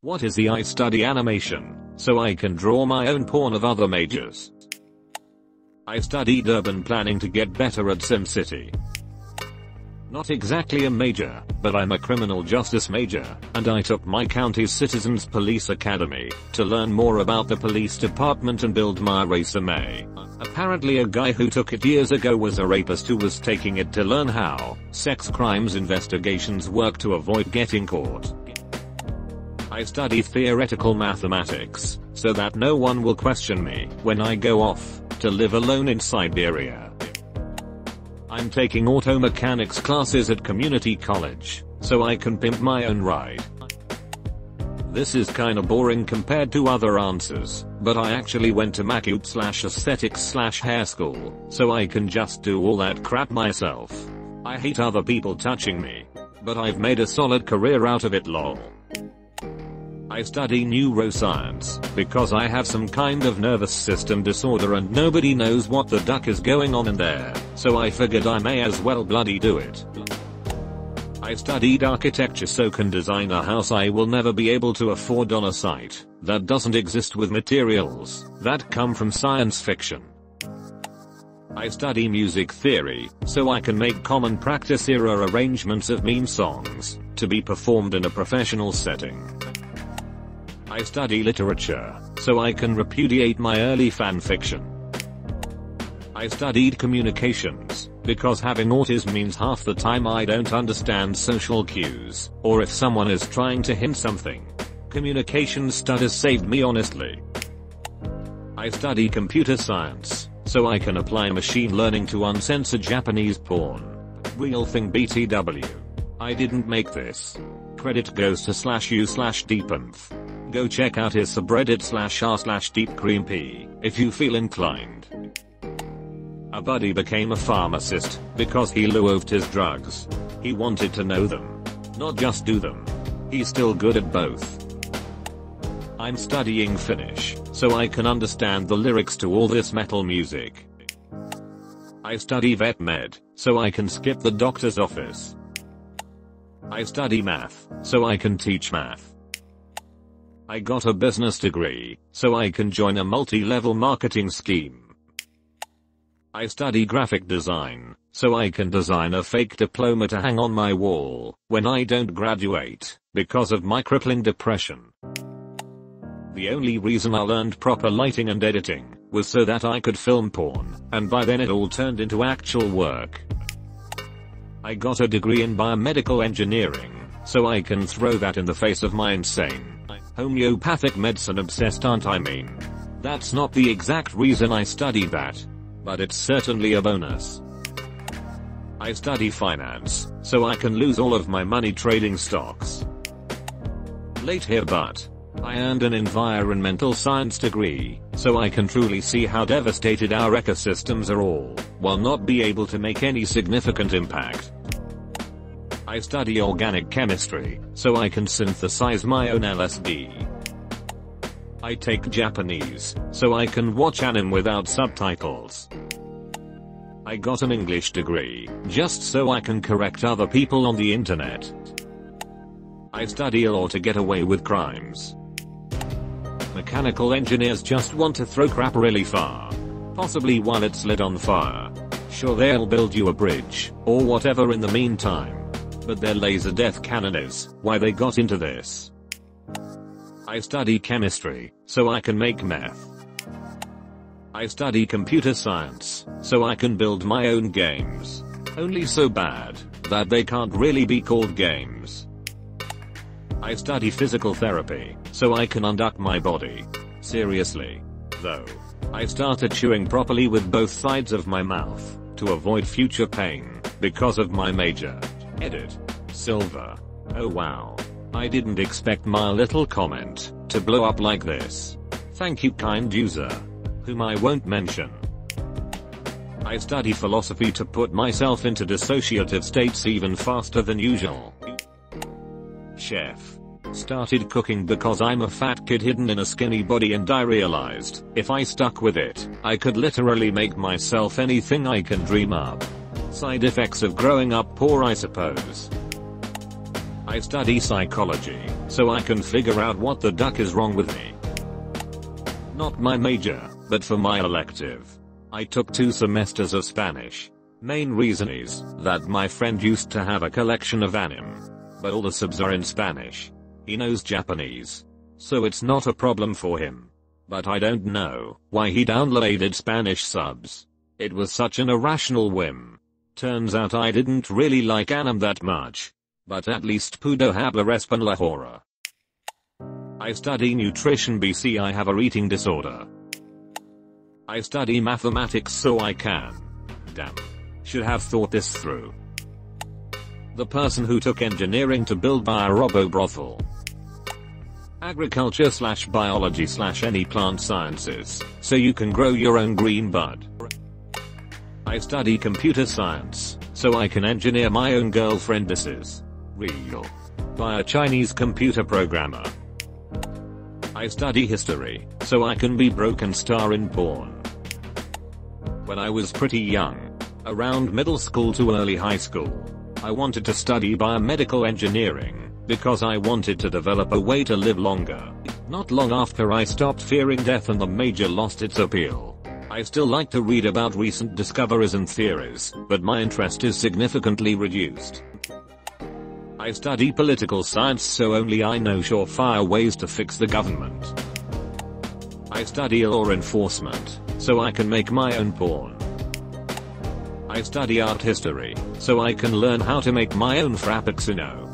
What is the I study animation, so I can draw my own porn of other majors. I studied urban planning to get better at SimCity. Not exactly a major, but I'm a criminal justice major, and I took my county's Citizens Police Academy to learn more about the police department and build my resume. Apparently a guy who took it years ago was a rapist who was taking it to learn how sex crimes investigations work to avoid getting caught. I study theoretical mathematics, so that no one will question me when I go off to live alone in Siberia. I'm taking auto mechanics classes at community college, so I can pimp my own ride. This is kinda boring compared to other answers, but I actually went to makeup/aesthetics/hair school, so I can just do all that crap myself. I hate other people touching me, but I've made a solid career out of it, lol. I study neuroscience because I have some kind of nervous system disorder and nobody knows what the duck is going on in there, so I figured I may as well bloody do it. I studied architecture so can design a house I will never be able to afford on a site that doesn't exist with materials that come from science fiction. I study music theory so I can make common practice era arrangements of meme songs to be performed in a professional setting. I study literature so I can repudiate my early fan fiction. I studied communications because having autism means half the time I don't understand social cues, or if someone is trying to hint something. Communication studies saved me honestly. I study computer science so I can apply machine learning to uncensored Japanese porn. Real thing BTW. I didn't make this. Credit goes to /u/deepenth. Go check out his subreddit /r/deepcreampy if you feel inclined. A buddy became a pharmacist because he loved his drugs. He wanted to know them, not just do them. He's still good at both. I'm studying Finnish so I can understand the lyrics to all this metal music. I study vet med so I can skip the doctor's office. I study math so I can teach math. I got a business degree so I can join a multi-level marketing scheme. I study graphic design so I can design a fake diploma to hang on my wall when I don't graduate because of my crippling depression. The only reason I learned proper lighting and editing was so that I could film porn, and by then it all turned into actual work. I got a degree in biomedical engineering so I can throw that in the face of my insane homeopathic medicine obsessed aunt. I mean, that's not the exact reason I studied that, but it's certainly a bonus. I study finance so I can lose all of my money trading stocks. Late here, but I earned an environmental science degree so I can truly see how devastated our ecosystems are all, while not be able to make any significant impact. I study organic chemistry so I can synthesize my own LSD. I take Japanese so I can watch anime without subtitles. I got an English degree just so I can correct other people on the internet. I study law to get away with crimes. Mechanical engineers just want to throw crap really far, possibly while it's lit on fire. Sure, they'll build you a bridge or whatever in the meantime, but their laser death cannon is why they got into this. I study chemistry so I can make meth. I study computer science so I can build my own games, only so bad that they can't really be called games. I study physical therapy so I can unduck my body. Seriously, though, I started chewing properly with both sides of my mouth to avoid future pain because of my major. Edit. Silver. Oh wow. I didn't expect my little comment to blow up like this. Thank you, kind user, whom I won't mention. I study philosophy to put myself into dissociative states even faster than usual. Chef. Started cooking because I'm a fat kid hidden in a skinny body and I realized if I stuck with it, I could literally make myself anything I can dream up. Side effects of growing up poor, I suppose. I study psychology, so I can figure out what the duck is wrong with me. Not my major, but for my elective. I took 2 semesters of Spanish. Main reason is that my friend used to have a collection of anime, but all the subs are in Spanish. He knows Japanese, so it's not a problem for him. But I don't know why he downloaded Spanish subs. It was such an irrational whim. Turns out I didn't really like anime that much. But at least pudo hablar en la hora. I study nutrition BC. I have a eating disorder. I study mathematics so I can. Damn. Should have thought this through. The person who took engineering to build by a robo brothel. Agriculture / biology / any plant sciences, so you can grow your own green bud. I study computer science, so I can engineer my own girlfriend. This is real. By a Chinese computer programmer. I study history, so I can be broke and star in porn. When I was pretty young, around middle school to early high school, I wanted to study biomedical engineering, because I wanted to develop a way to live longer. Not long after I stopped fearing death and the major lost its appeal. I still like to read about recent discoveries and theories, but my interest is significantly reduced. I study political science so only I know surefire ways to fix the government. I study law enforcement, so I can make my own porn. I study art history, so I can learn how to make my own frappuccino.